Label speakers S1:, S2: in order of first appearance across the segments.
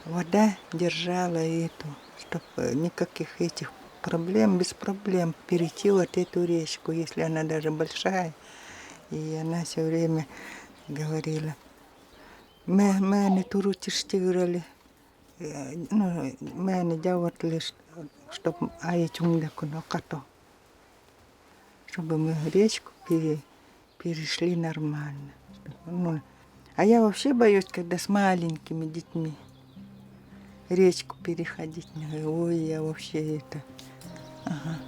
S1: вода держала эту, чтобы никаких этих проблем, без проблем перейти вот эту речку, если она даже большая. И она все время говорила, мы не турутиштиграли, ну, мы не делали, чтобы чтобы мы речку перешли нормально. Ну, а я вообще боюсь, когда с маленькими детьми речку переходить. Ой, я вообще это... Ага.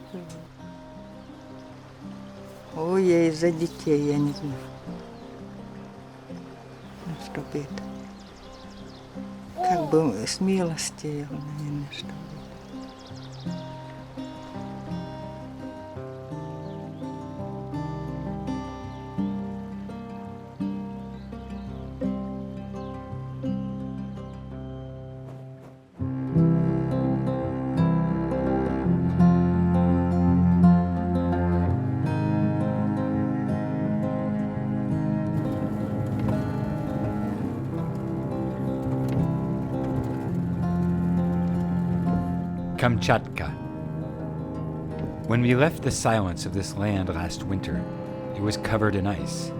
S1: Ой, я из-за детей, я не знаю. Ну, чтобы это... Как бы смелости, наверное, чтобы...
S2: Kamchatka. When we left the silence of this land last winter, it was covered in ice,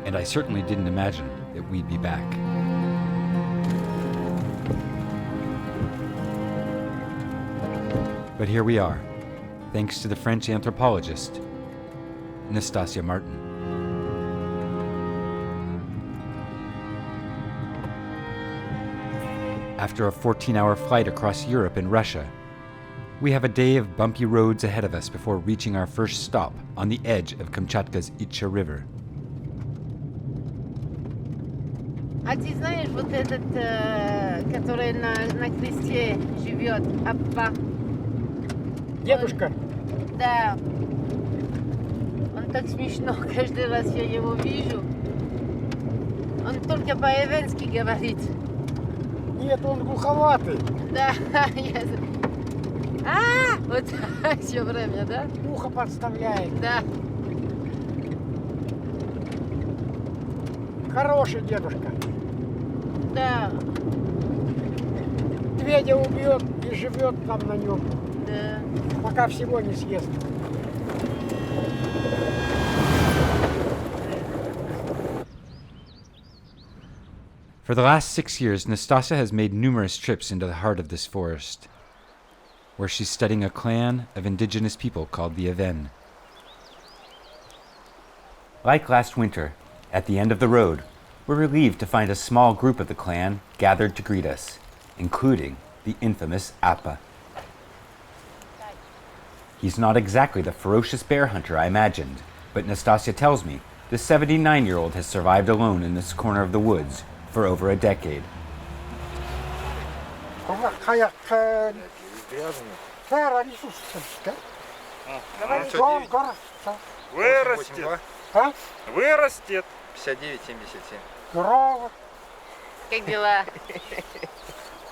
S2: and I certainly didn't imagine that we'd be back. But here we are, thanks to the French anthropologist Nastassja Martin. After a 14-hour flight across Europe and Russia, we have a day of bumpy roads ahead of us before reaching our first stop on the edge of Kamchatka's Itcha River.
S3: А ты знаешь, вот этот, который на кресте живет, Аппа?
S4: Дедушка?
S3: Да. Он так смешно, каждый раз я его вижу. Он только по-эвенски говорит.
S4: Нет, он глуховатый.
S3: Да, я... вот так все время, да?
S4: Ухо подставляет.
S3: Да.
S4: Хороший дедушка.
S3: Да.
S4: Медведя убьет и живет там на нем.
S3: Да.
S4: Пока всего не съест.
S2: For the last 6 years, Nastassja has made numerous trips into the heart of this forest, where she's studying a clan of indigenous people called the Aven. Like last winter, at the end of the road, we're relieved to find a small group of the clan gathered to greet us, including the infamous Appa. He's not exactly the ferocious bear hunter I imagined, but Nastassja tells me the 79-year-old has survived alone in this corner of the woods for over a decade.
S5: Вырастет.
S4: А?
S5: Вырастет.
S6: 59-77.
S4: Здорово.
S3: Как дела?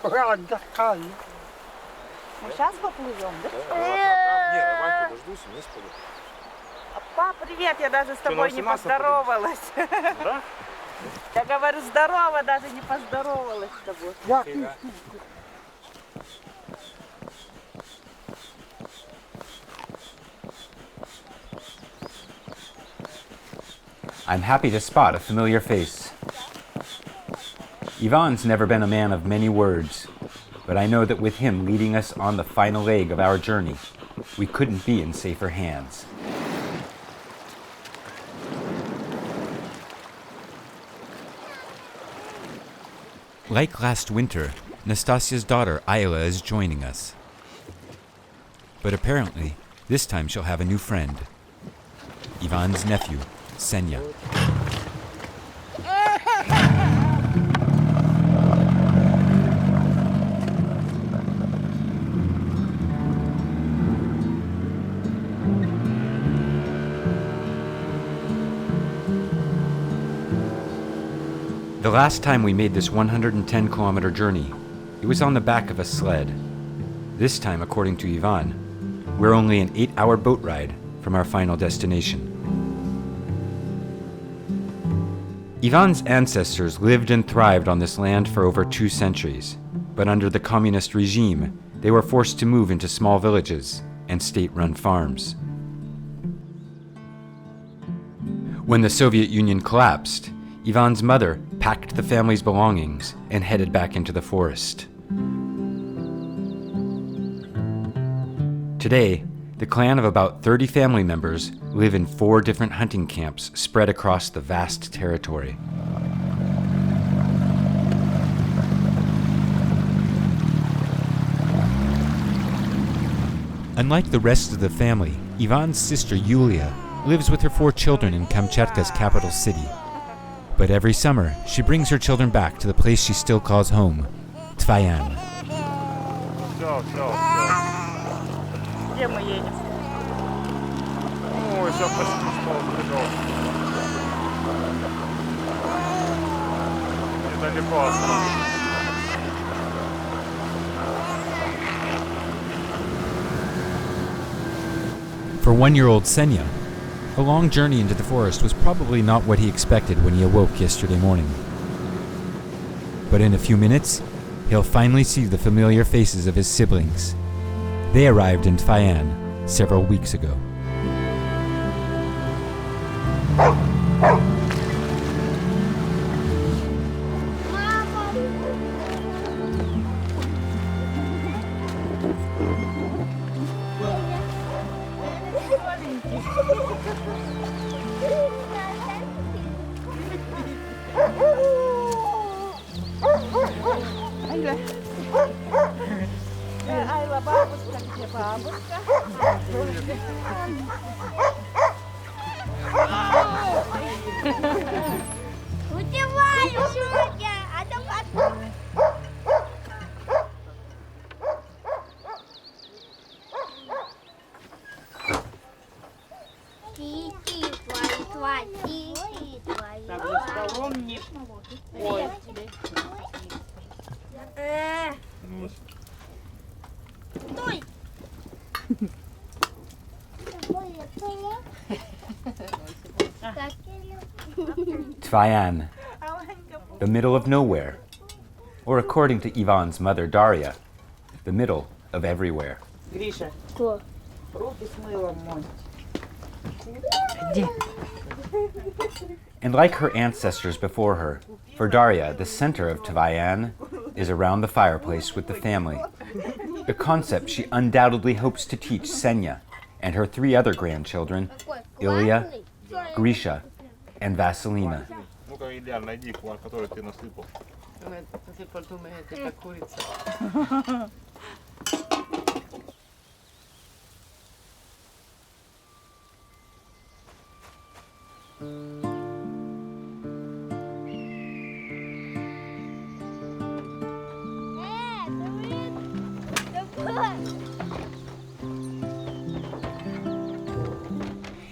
S4: Отдыхаю.
S7: Мы сейчас поплывем, да?
S6: Не, Ваньку дождусь, вниз пойду.
S7: Папа, привет, я даже с тобой не
S5: 18
S7: поздоровалась.
S5: Да?
S7: Я говорю, здорово, даже не поздоровалась с тобой.
S2: I'm happy to spot a familiar face. Ivan's never been a man of many words, but I know that with him leading us on the final leg of our journey, we couldn't be in safer hands. Like last winter, Nastassja's daughter Ayla is joining us. But apparently, this time she'll have a new friend. Ivan's nephew, Senya. The last time we made this 110-kilometer journey, it was on the back of a sled. This time, according to Ivan, we're only an 8-hour boat ride from our final destination. Ivan's ancestors lived and thrived on this land for over 2 centuries. but under the communist regime, they were forced to move into small villages and state-run farms. When the Soviet Union collapsed, Ivan's mother packed the family's belongings and headed back into the forest. Today, the clan of about 30 family members live in 4 different hunting camps spread across the vast territory. Unlike the rest of the family, Ivan's sister Yulia lives with her 4 children in Kamchatka's capital city. But every summer, she brings her children back to the place she still calls home, Tvayan.
S5: Все, все, все.
S7: Где мы едем?
S5: Ой, сейчас почти что пришел. Недалеко осталось.
S2: For 1-year-old Senya, a long journey into the forest was probably not what he expected when he awoke yesterday morning. But in a few minutes, he'll finally see the familiar faces of his siblings. They arrived in Tvayan several weeks ago.
S7: Айла, бабушка, где бабушка?
S8: Успеваю сегодня, а то потом.
S7: Так, за столом не... Ой.
S8: Стой!
S2: Tvayan, the middle of nowhere, or according to Ivan's mother Daria, the middle of everywhere.
S7: Гриша,
S8: Что?
S7: руки с мылом мой.
S2: And like her ancestors before her, for Daria, the center of Tvayan is around the fireplace with the family. The concept she undoubtedly hopes to teach Senya and her 3 other grandchildren, Ilya, Grisha, and Vasilina.
S5: Ну-ка, Илья, найди хвор, который ты насыпал.
S3: Ты подумаешь, это курица.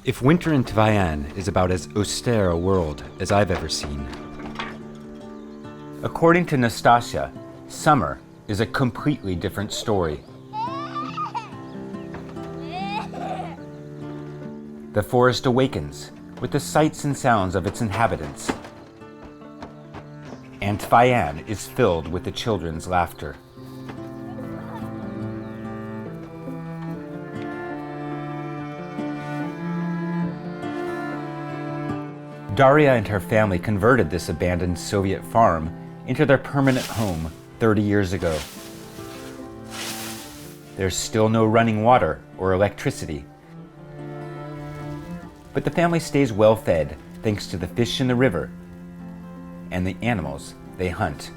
S2: If winter in Tvayan is about as austere a world as I've ever seen, according to Nastassja, summer is a completely different story. The forest awakens with the sights and sounds of its inhabitants, and Tvayan is filled with the children's laughter. Daria and her family converted this abandoned Soviet farm into their permanent home 30 years ago. There's still no running water or electricity, but the family stays well fed thanks to the fish in the river and the animals they hunt.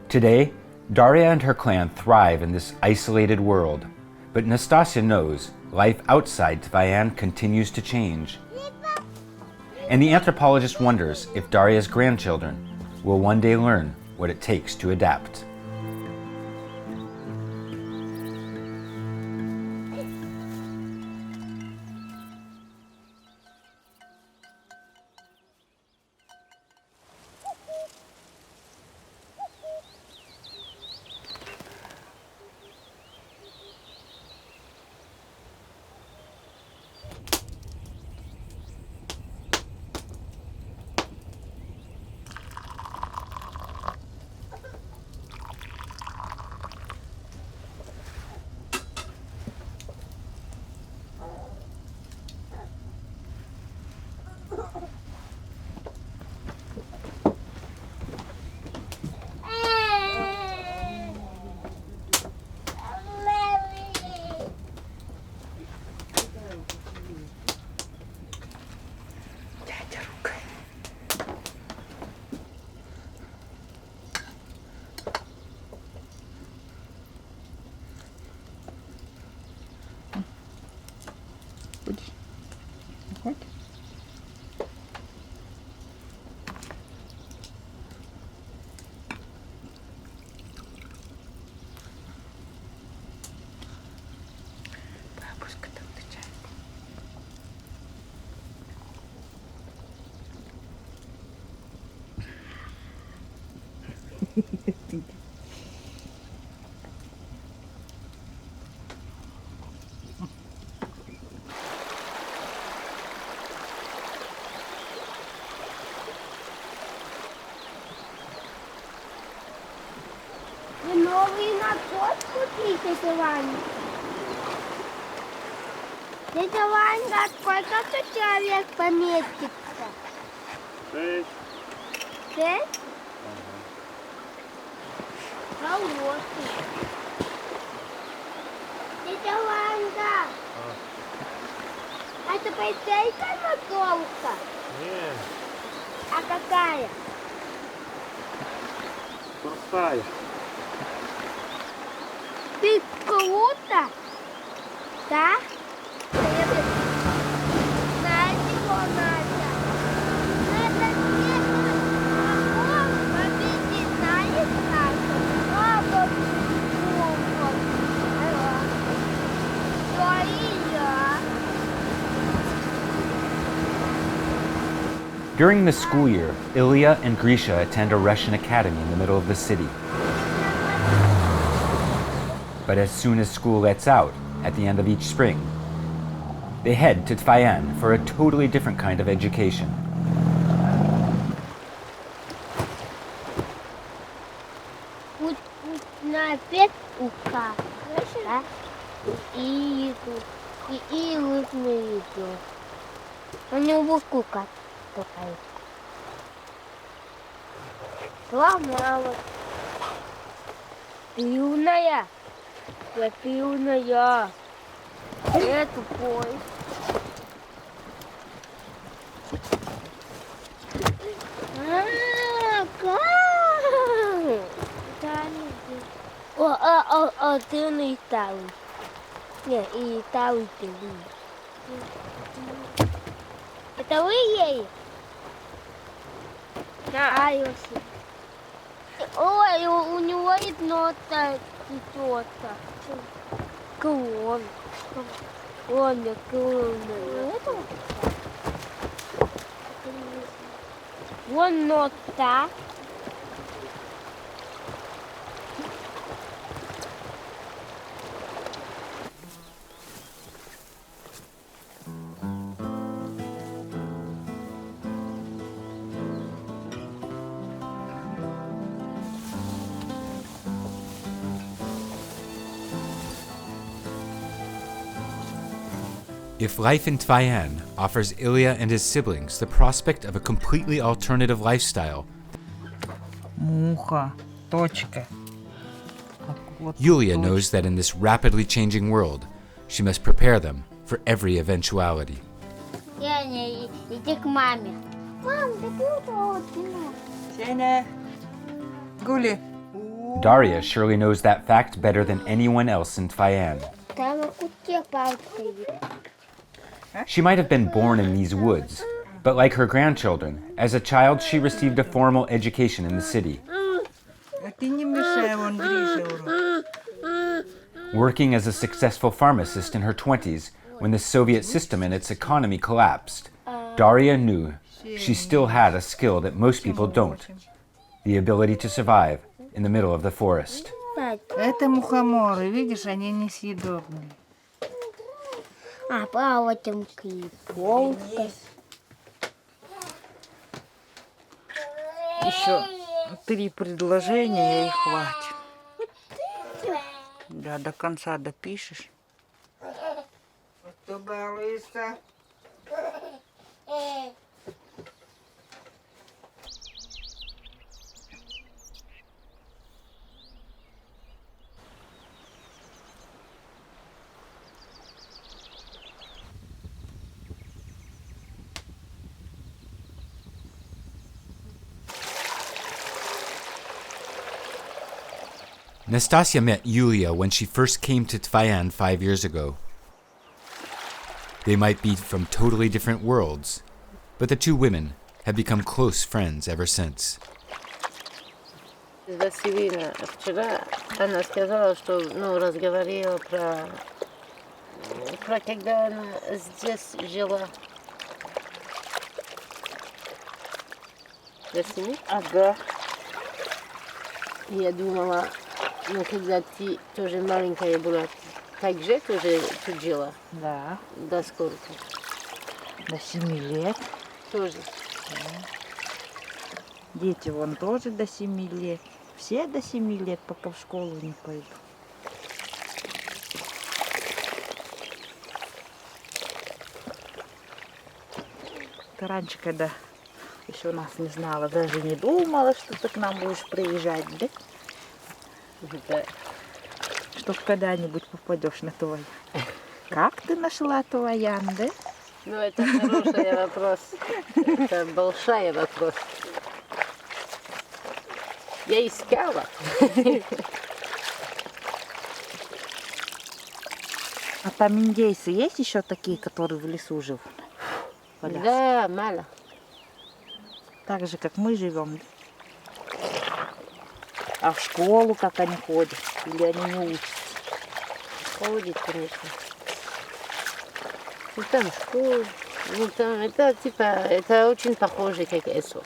S2: Today, Daria and her clan thrive in this isolated world, but Nastassja knows life outside Tvayan continues to change. And the anthropologist wonders if Daria's grandchildren will one day learn what it takes to adapt.
S8: И новый насос купить, тетя Ваня. Тетя Ваня, сколько тут человек поместится?
S5: 6.
S8: 6? Хороший. Тетя Ваня, это полицейская массовка?
S5: Нет,
S8: А какая?
S5: простая.
S8: Ты круто? Да? Знаете, что надо? Надо победить, знаете, как? Что и я?
S2: During the school year, Ilya and Grisha attend a Russian academy in the middle of the city. But as soon as school lets out, at the end of each spring, they head to Tvayan for a totally different kind of education.
S8: Вот на опять уха, да? И вот на видео. У него скука такая. Сломалась. Пивная. Я пивная. Это поезд. Как? Ты на Италии. Не, и Италии ты вы. Это вы ей? Да. Ой, у него еднота тетя. Клон. Клон. Вон нота.
S2: If life in Tvayan offers Ilya and his siblings the prospect of a completely alternative lifestyle,
S1: Муха. Точка.
S2: Yulia knows that in this rapidly changing world, she must prepare them for every eventuality.
S8: Иди к маме. Мам, ты пила кино?
S1: Сеня. Гули.
S2: Daria surely knows that fact better than anyone else in Tvayan.
S8: Там в куте палка есть.
S2: She might have been born in these woods, but like her grandchildren, as a child she received a formal education in the city.
S1: А ты не мешай, вон Гриша урод.
S2: Working as a successful pharmacist in her 20s, when the Soviet system and its economy collapsed, Daria knew she still had a skill that most people don't, the ability to survive in the middle of the forest.
S1: Это мухоморы, видишь, они несъедобные.
S8: А палочки, полка.
S1: Еще 3 предложения и хватит. Да, до конца допишешь. Кто балуется?
S2: Nastassja met Yulia when she first came to Tvayan 5 years ago. They might be from totally different worlds, but the two women have become close friends ever since.
S3: Василина, вчера она сказала, что разговаривала про когда она здесь жила. Василина?
S1: Ага.
S3: Я думала, когда ты тоже маленькая была, так же тоже тут жила?
S1: Да.
S3: До сколько?
S1: До 7 лет.
S3: Тоже.
S1: Дети вон тоже до 7 лет.
S7: Все до 7 лет, пока в школу не пойду. Ты раньше, когда еще нас не знала, даже не думала, что ты к нам будешь приезжать, да?
S3: Да.
S7: Что когда-нибудь попадешь на Туваян. Как ты нашла Туваян, да?
S3: Ну, это хороший вопрос. Это большой вопрос. Я искала.
S7: А там индейцы есть еще такие, которые в лесу живут? В Аляске?
S3: Да, мало.
S7: Так же, как мы живем, да? А в школу как они ходят? Или они не учатся?
S3: Ходит, конечно. Ну, там школа. Ну, там, это типа, это очень похоже, как ЭСО.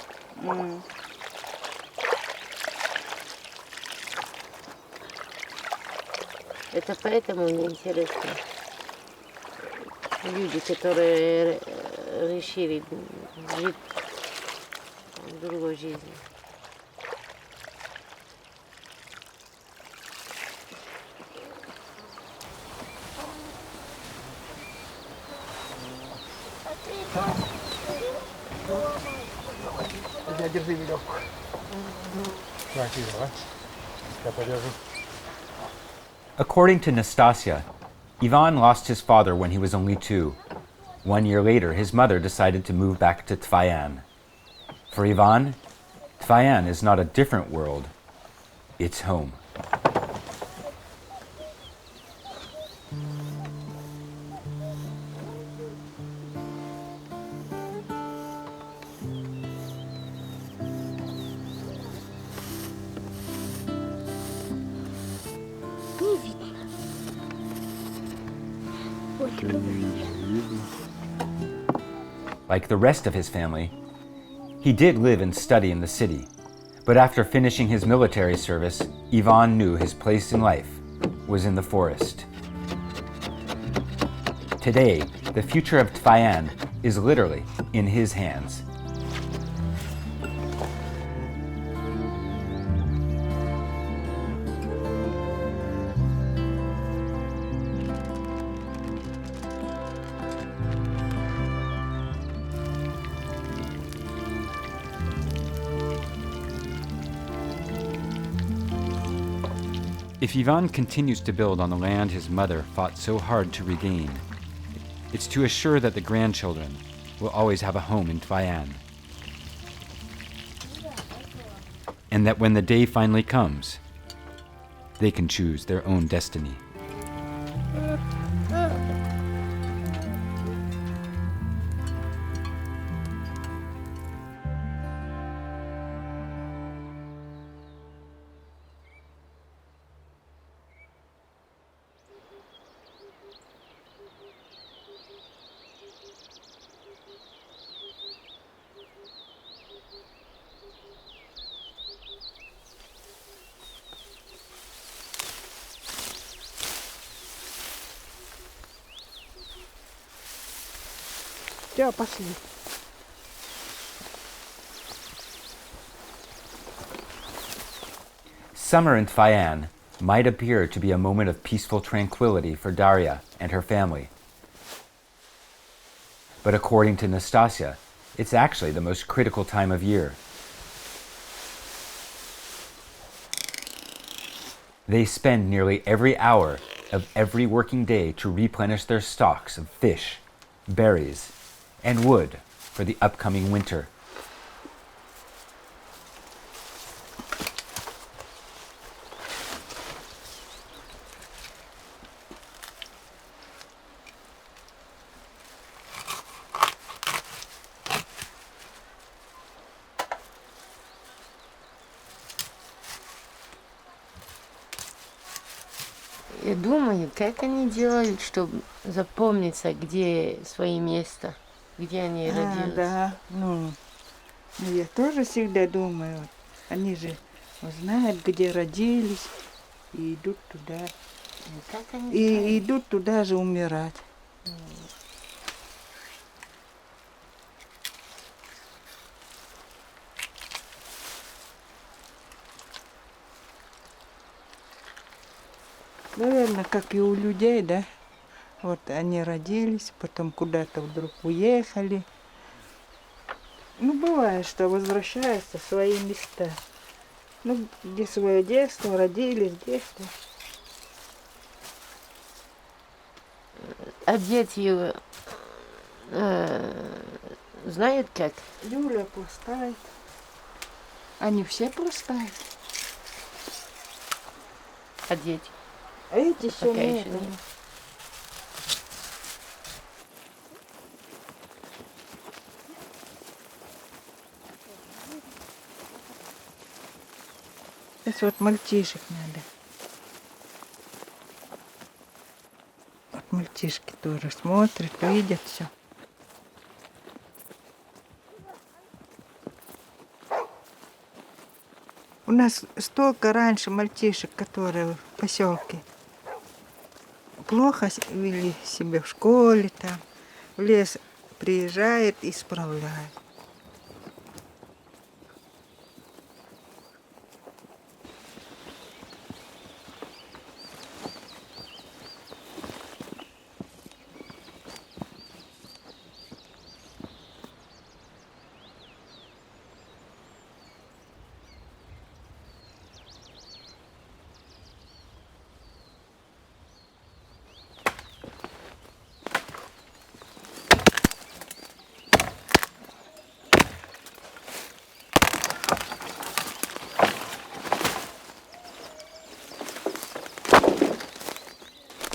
S3: Это поэтому мне интересно. Люди, которые решили жить другой жизнью.
S4: Я держи веревку. Так, давай. Я подержу.
S2: According to Nastassja, Ivan lost his father when he was only 2. 1 year later, his mother decided to move back to Tvayan. For Ivan, Tvayan is not a different world, it's home.
S8: Не видно. Ой, profusion.
S2: Like the rest of his family, he did live and study in the city. But after finishing his military service, Ivan knew his place in life was in the forest. Today, the future of Tvayan is literally in his hands. If Ivan continues to build on the land his mother fought so hard to regain, it's to assure that the grandchildren will always have a home in Tvayan. And that when the day finally comes, they can choose their own destiny.
S7: Все, пошли.
S2: Summer in Tvayan might appear to be a moment of peaceful tranquility for Daria and her family. But according to Nastassja, it's actually the most critical time of year. They spend nearly every hour of every working day to replenish their stocks of fish, berries, and wood for the upcoming winter.
S3: Я думаю, как они делают, чтобы запомниться, где свое место, где они родились.
S1: Да, ну, я тоже всегда думаю, вот, они же знают, где родились, и идут туда,
S3: Как они
S1: и
S3: знают?
S1: идут туда же умирать. Наверное, как и у людей, да? Вот они родились, потом куда-то вдруг уехали. Ну, бывает, что возвращаются в свои места. Ну, где свое детство, родились, детство.
S3: А дети знают как?
S1: Юля пластает. Они все пластают.
S3: А дети?
S1: А эти еще
S3: Пока
S1: нет.
S3: еще нет.
S1: Сейчас вот мальчишек надо. Вот мальчишки тоже смотрят, видят все. У нас столько раньше мальчишек, которые в поселке плохо вели себя в школе, там, в лес приезжает и исправляет.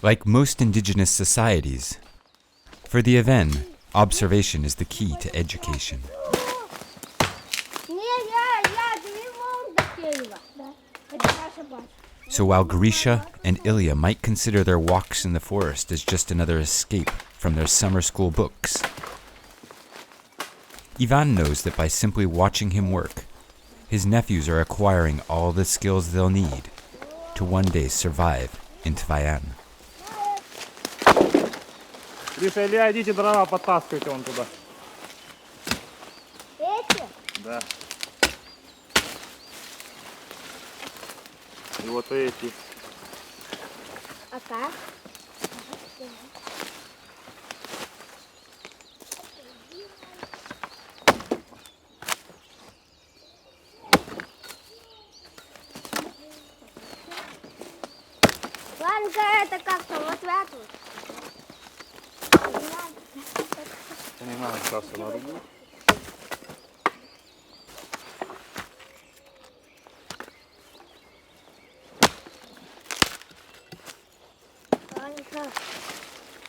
S2: Like most indigenous societies, for the Aven, observation is the key to education. So while Grisha and Ilya might consider their walks in the forest as just another escape from their summer school books, Ivan knows that by simply watching him work, his nephews are acquiring all the skills they'll need to one day survive in Tvayan.
S5: Гриша, Илья, идите дрова подтаскивайте вон туда.
S8: Эти?
S5: Да. И вот эти.
S8: А как? Ладно, это как-то вот в эту.
S5: Не надо сейчас на руку.
S8: Ладно,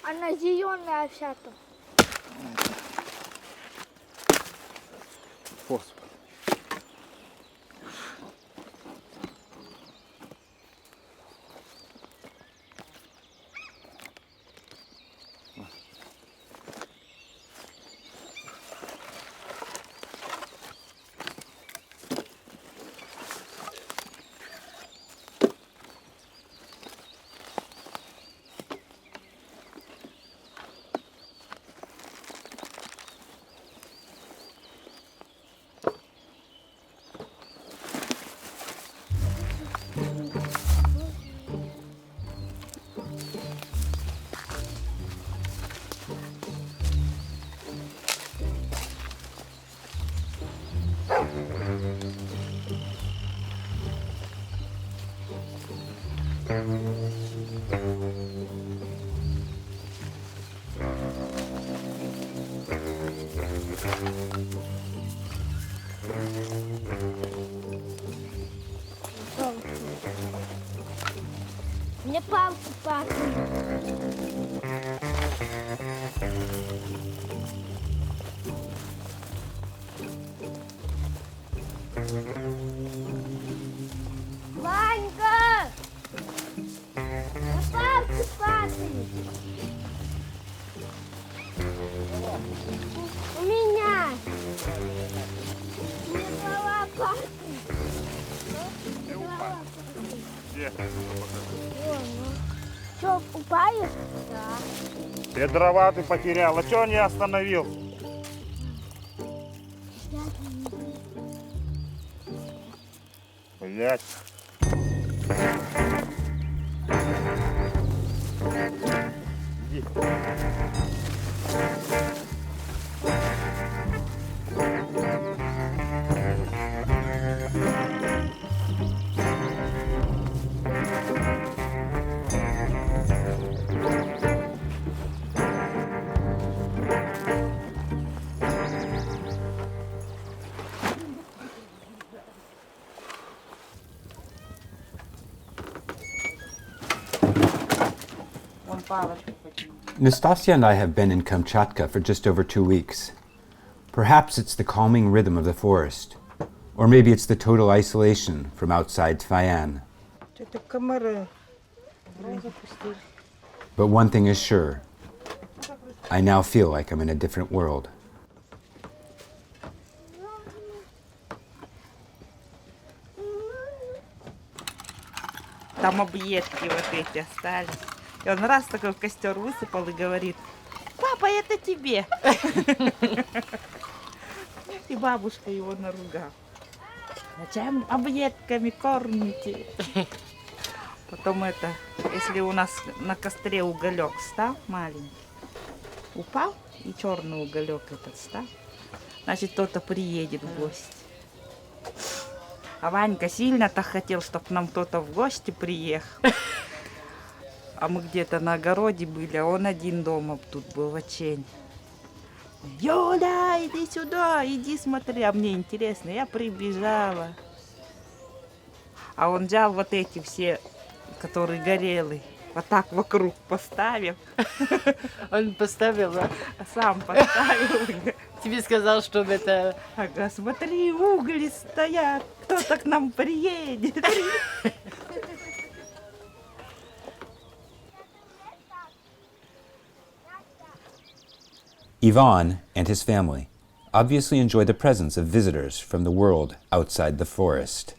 S8: она зеленая вся там.
S5: Фосфор.
S8: Мне палку пахнет. Ванька! Мне палку пахнет. У меня. Мне голова пахнет.
S5: Где?
S8: Что, упали? Да.
S5: Все дрова ты потерял. А чего не остановил? Блять.
S2: Nastassja and I have been in Kamchatka for just over 2 weeks. Perhaps it's the calming rhythm of the forest, or maybe it's the total isolation from outside Tfayan.
S1: Что-то комары.
S2: But one thing is sure, I now feel like I'm in a different world.
S7: Там объедки вот эти остались. И он раз такой в костер высыпал и говорит: папа, это тебе. И бабушка его наругала. Зачем объедками кормите? Потом это, если у нас на костре уголек стал маленький, упал, и черный уголек этот стал, значит, кто-то приедет в гости. А Ванька сильно-то хотел, чтобы к нам кто-то в гости приехал. А мы где-то на огороде были, а он один дома тут был, в Очень. Юля, иди сюда, иди смотри. А мне интересно, я прибежала. А он взял вот эти все, которые горелые, вот так вокруг поставил.
S3: Он поставил, да?
S7: А сам поставил.
S3: Тебе сказал, чтобы это...
S7: Ага, смотри, угли стоят, кто-то к нам приедет.
S2: Ivan and his family obviously enjoy the presence of visitors from the world outside the forest.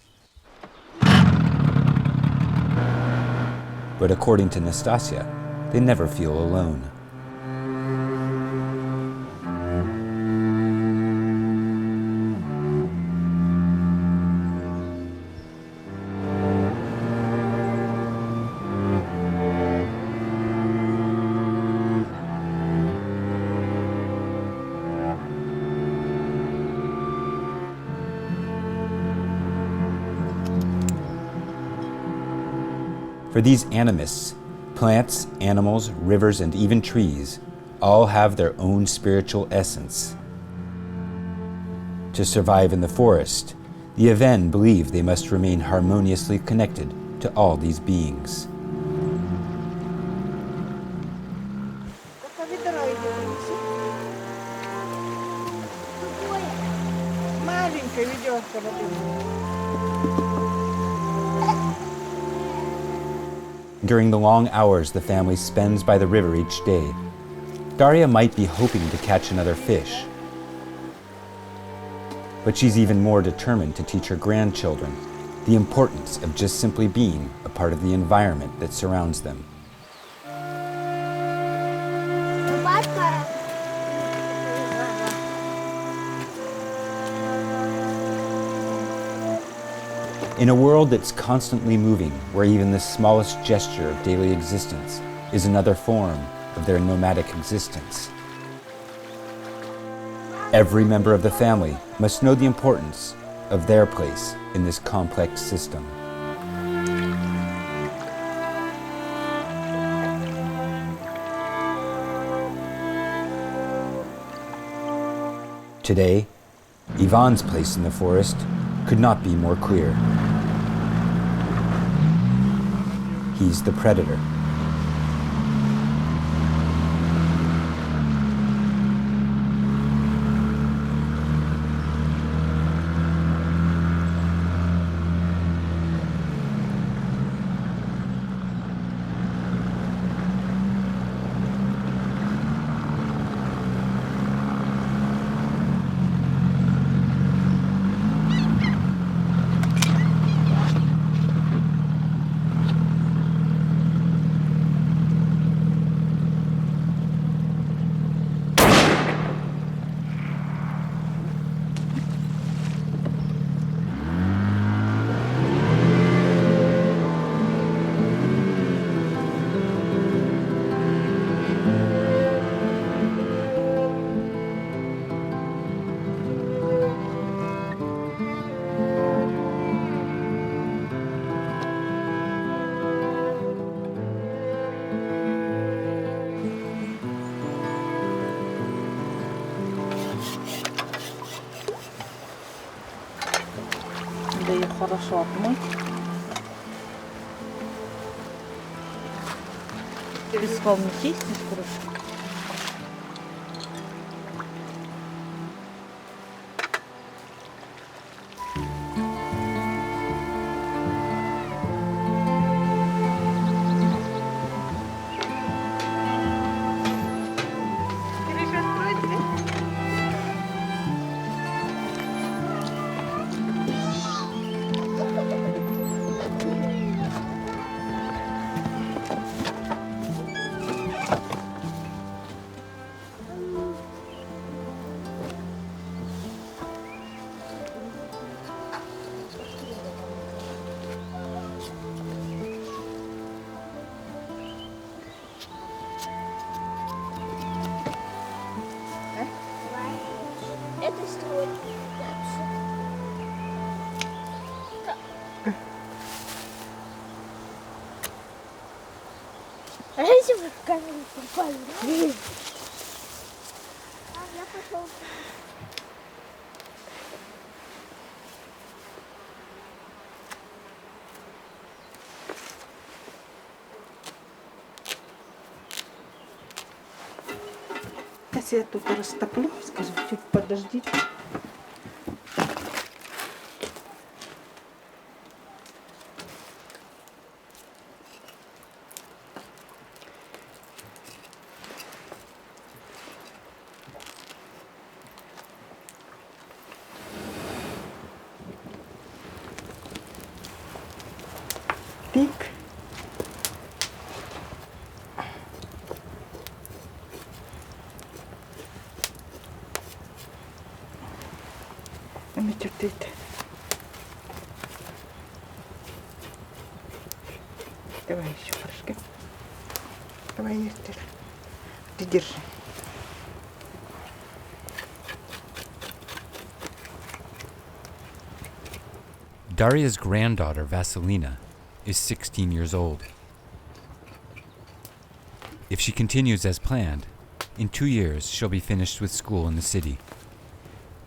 S2: But according to Nastassja, they never feel alone. For these animists, plants, animals, rivers, and even trees all have their own spiritual essence. To survive in the forest, the Aven believe they must remain harmoniously connected to all these beings.
S1: Маленькая ведерко воды.
S2: During the long hours the family spends by the river each day, Daria might be hoping to catch another fish. But she's even more determined to teach her grandchildren the importance of just simply being a part of the environment that surrounds them. In a world that's constantly moving, where even the smallest gesture of daily existence is another form of their nomadic existence, every member of the family must know the importance of their place in this complex system. Today, Ivan's place in the forest could not be more clear. He's the predator.
S7: хорошо обмыть. Песком не чистишь крышку?
S8: Это строит. А если вы в камеру попали? Я пошел.
S7: Сейчас я тут растоплю, скажу, чуть подождите. Тик. Мечтает. Давай еще порошки. Давай есть. Ты держи.
S2: Daria's granddaughter, Vasilina, is 16 years old. If she continues as planned, in 2 years she'll be finished with school in the city.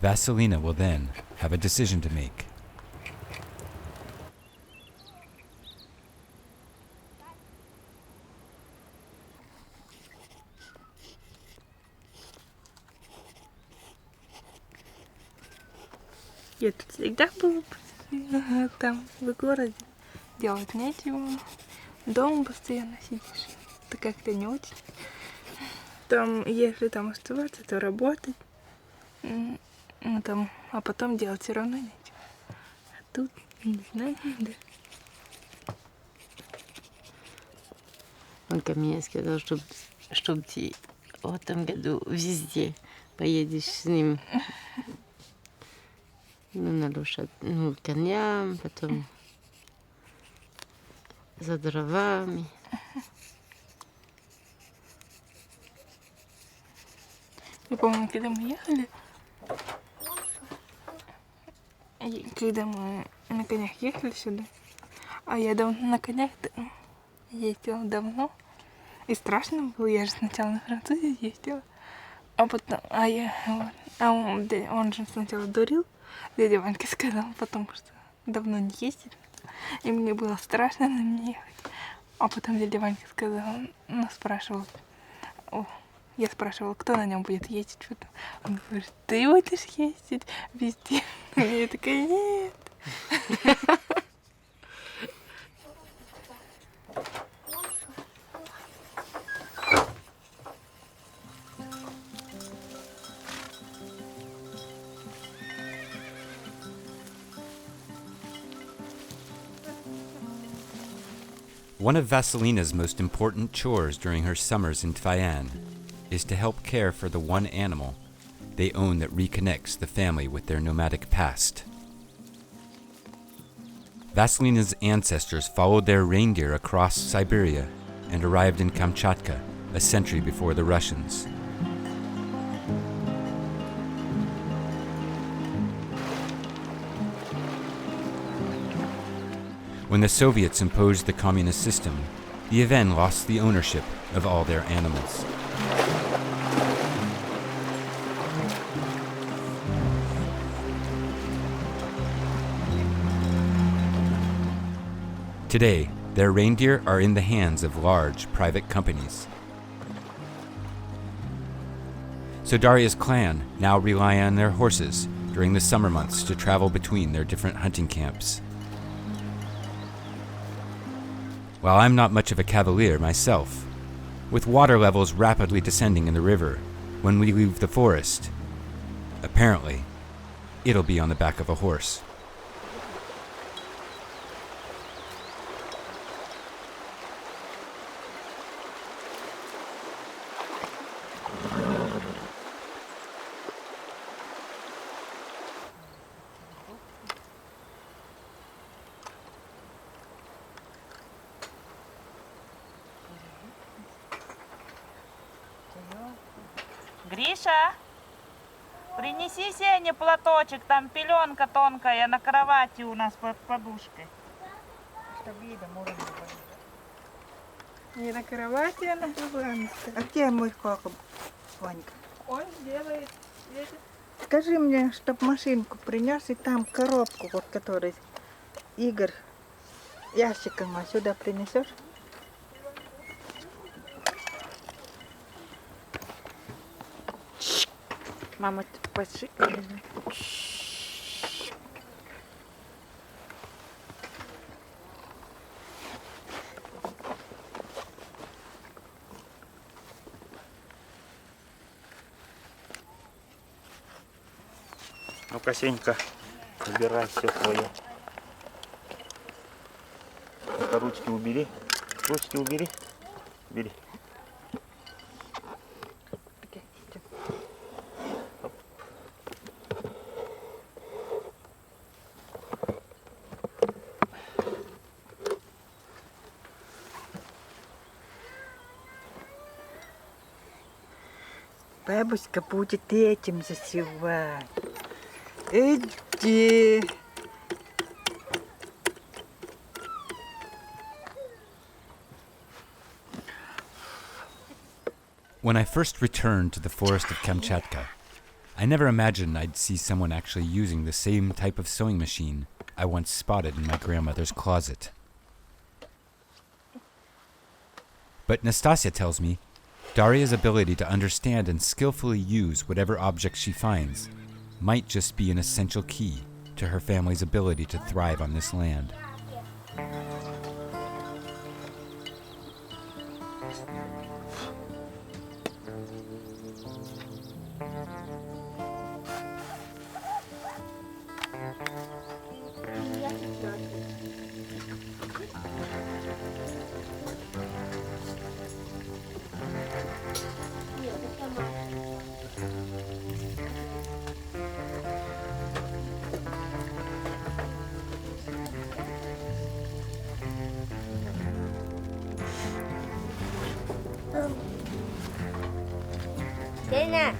S2: Vasilina will then have a decision to make.
S9: Я тут всегда была там, в городе. Делать нечего. Дома постоянно сидишь. Это как-то не очень. Там, если там оставаться, то работать. Ну, там, а потом делать все равно нечего. А тут, не знаю, да.
S3: Он ко мне сказал, чтоб ты в этом году везде поедешь с ним. Ну, на лошадь, ну, коням, потом за дровами.
S9: Я помню, когда мы ехали, когда мы на конях ехали сюда, а я на конях ездила давно, и страшно было, я же сначала на французе ездила, а потом, он же сначала дурил, дядя Ванька сказал, потому что давно не ездит, и мне было страшно на нем ехать, а потом дядя Ванька сказал, ну, спрашивал, я спрашивала, кто на нем будет ездить. Потом он говорит, ты будешь ездить везде. А я такая, нет.
S2: One of Vasilina's most important chores during her summers in Tvayan is to help care for the one animal they own that reconnects the family with their nomadic past. Vasilina's ancestors followed their reindeer across Siberia and arrived in Kamchatka a century before the Russians. When the Soviets imposed the communist system, the Yven lost the ownership of all their animals. Today, their reindeer are in the hands of large private companies. So Daria's clan now rely on their horses during the summer months to travel between their different hunting camps. While I'm not much of a cavalier myself, with water levels rapidly descending in the river when we leave the forest, apparently, it'll be on the back of a horse.
S7: Гриша, принеси Сене платочек, там пеленка тонкая на кровати у нас под подушкой. Чтобы видно, можно было.
S9: Не на кровати, а на диване.
S1: А где мой папа, Ванька?
S9: Он делает.
S1: Скажи мне, чтоб машинку принес, и там коробку, вот который Игорь ящиком сюда принесешь?
S7: Мама, пошли.
S5: Ну-ка, Сенька, убирай все свое. Ну-ка, ручки убери. Ручки убери. Бери.
S1: Бабушка будет этим засевать. Иди.
S2: When I first returned to the forest of Kamchatka, I never imagined I'd see someone actually using the same type of sewing machine I once spotted in my grandmother's closet. But Nastassja tells me Daria's ability to understand and skillfully use whatever object she finds might just be an essential key to her family's ability to thrive on this land.
S8: Сеня!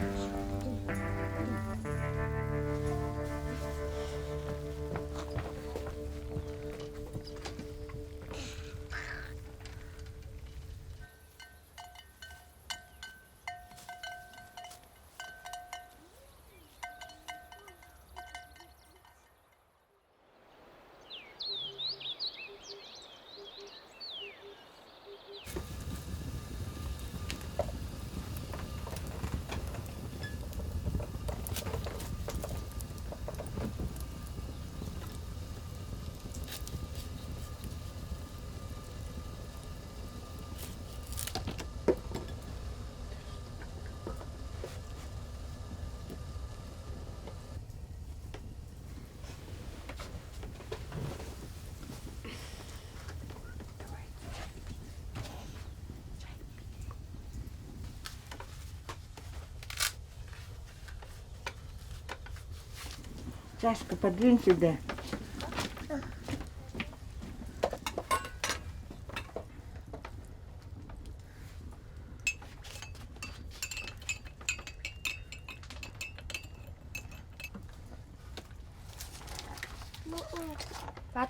S1: Чашка, подвинь сюда.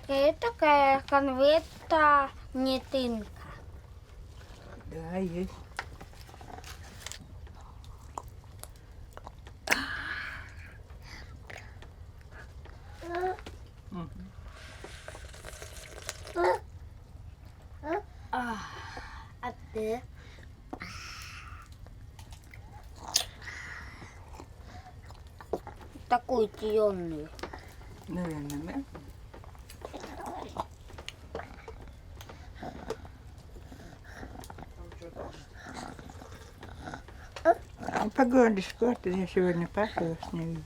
S8: Это такая конверта не тынка.
S1: Да, есть.
S8: А ты? Такую темную.
S1: Наверное, да? Погода сколько я сегодня пахала с ней.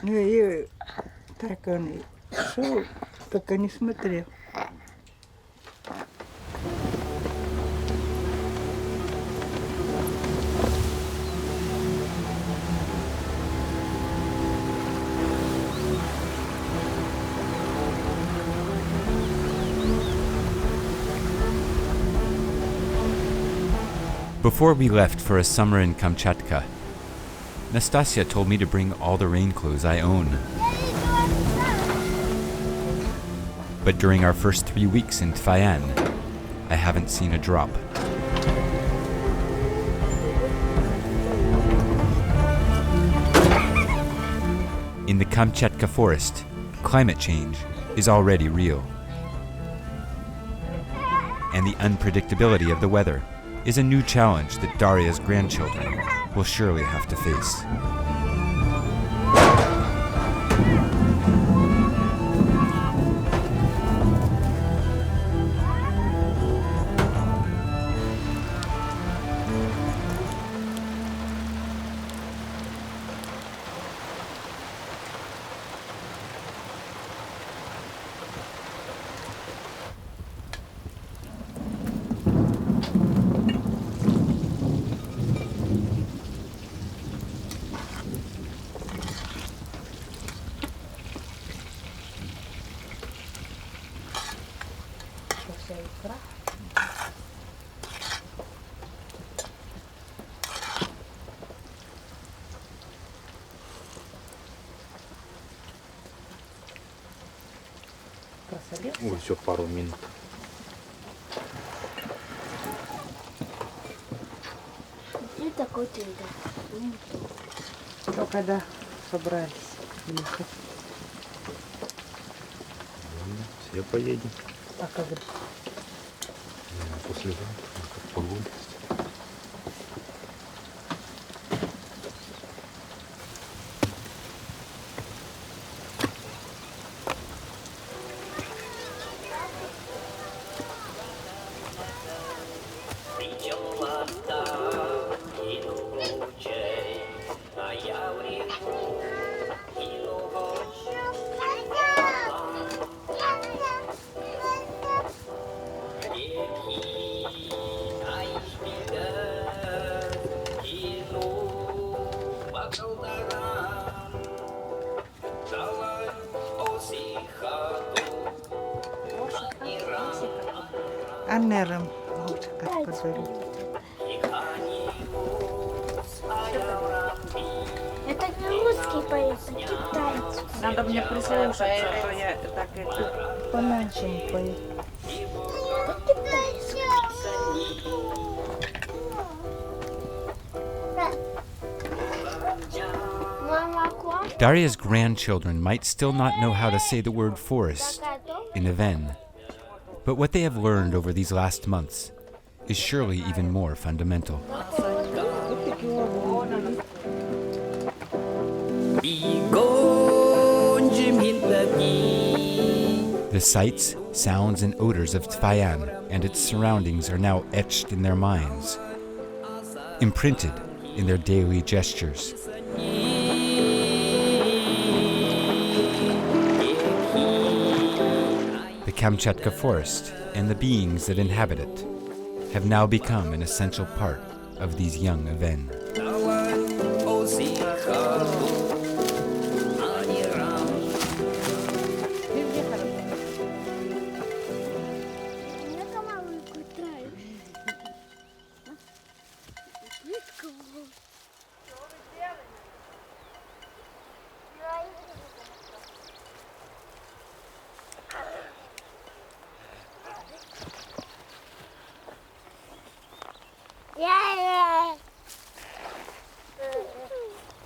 S1: Ну и так он и шел, пока не смотрел.
S2: Before we left for a summer in Kamchatka, Nastassja told me to bring all the rain clothes I own. But during our first 3 weeks in Tfayan, I haven't seen a drop. In the Kamchatka forest, climate change is already real. And the unpredictability of the weather is a new challenge that Daria's grandchildren will surely have to face.
S5: Ой, все, пару минут.
S8: И такой цвет.
S1: То когда собрались ехать.
S5: Все поедем.
S1: А когда?
S5: Послезавтра, как погода.
S1: А нервам лучше как подарить.
S8: Это не русский поэт, а китайский.
S7: Надо мне прислушаться, а то я так это...
S1: По-нашему поет.
S8: Это китайский. Молоко.
S2: Daria's grandchildren might still not know how to say the word forest in Aven, but what they have learned over these last months is surely even more fundamental. The sights, sounds, and odors of Tfayan and its surroundings are now etched in their minds, imprinted in their daily gestures. The Kamchatka forest and the beings that inhabit it have now become an essential part of these young Aven.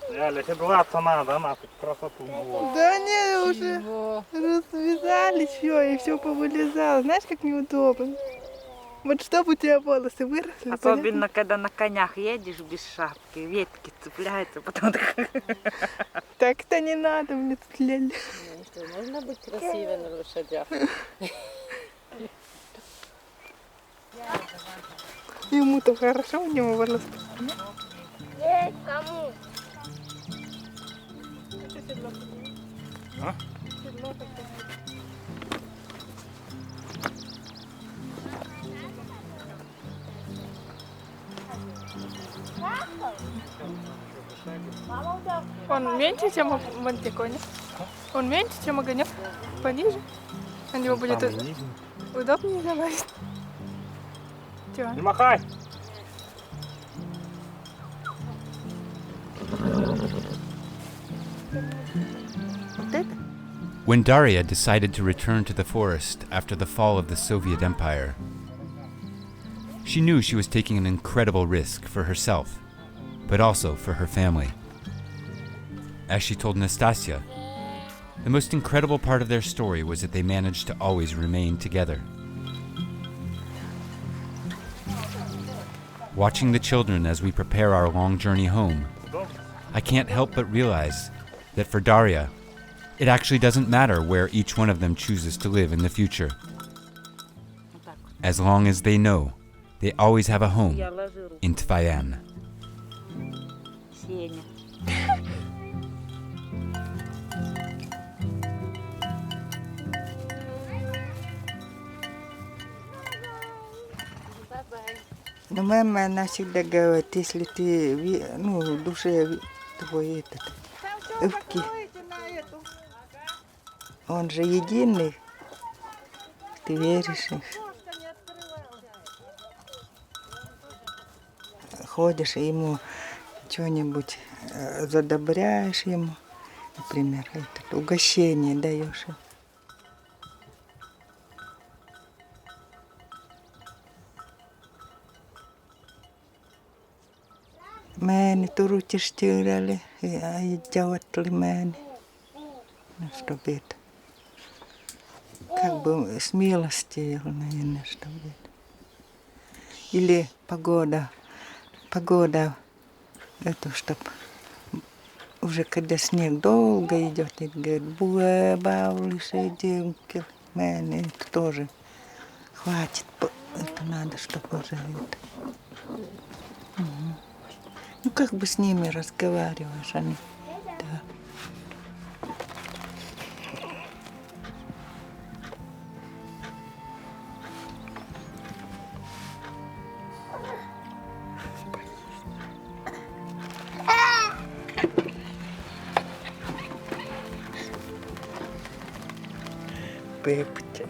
S5: Ляля, тебе драться надо, она тут красоту наводит.
S1: Да не,
S9: уже развязали все повылезало. Знаешь, как неудобно. Вот чтобы у тебя волосы выросли.
S7: Особенно, когда на конях едешь без шапки, ветки цепляются, потом так...
S9: Так-то не надо мне тут лень.
S3: Можно быть красивой на лошадях?
S9: Ему-то хорошо, у него волосы.
S8: Кому?
S9: Он меньше, чем в Мантиконе? Он меньше, чем огонек? Пониже? На него будет удобнее залазить? Чего?
S4: Не махай!
S2: When Daria decided to return to the forest after the fall of the Soviet Empire, she knew she was taking an incredible risk for herself, but also for her family. As she told Nastassja, the most incredible part of their story was that they managed to always remain together. Watching the children as we prepare our long journey home, I can't help but realize that for Daria, it actually doesn't matter where each one of them chooses to live in the future. As long as they know they always have a home in Tvayan.
S1: Но мама, она всегда говорит, если ты, в душе твой Ивки, он же единый, ты веришь их. Ходишь и ему что-нибудь задобряешь ему, например, угощение даешь. Määni turutistyölle ja jauhatteli määni. No, что это? Как бы смелости, наверное, что это. Или погода, это чтоб уже когда снег долго идет, и говорит, баулишь, девки, мääни, это тоже хватит, это надо, чтобы уже это. Ну, как бы с ними разговариваешь, они, да. Пепчик.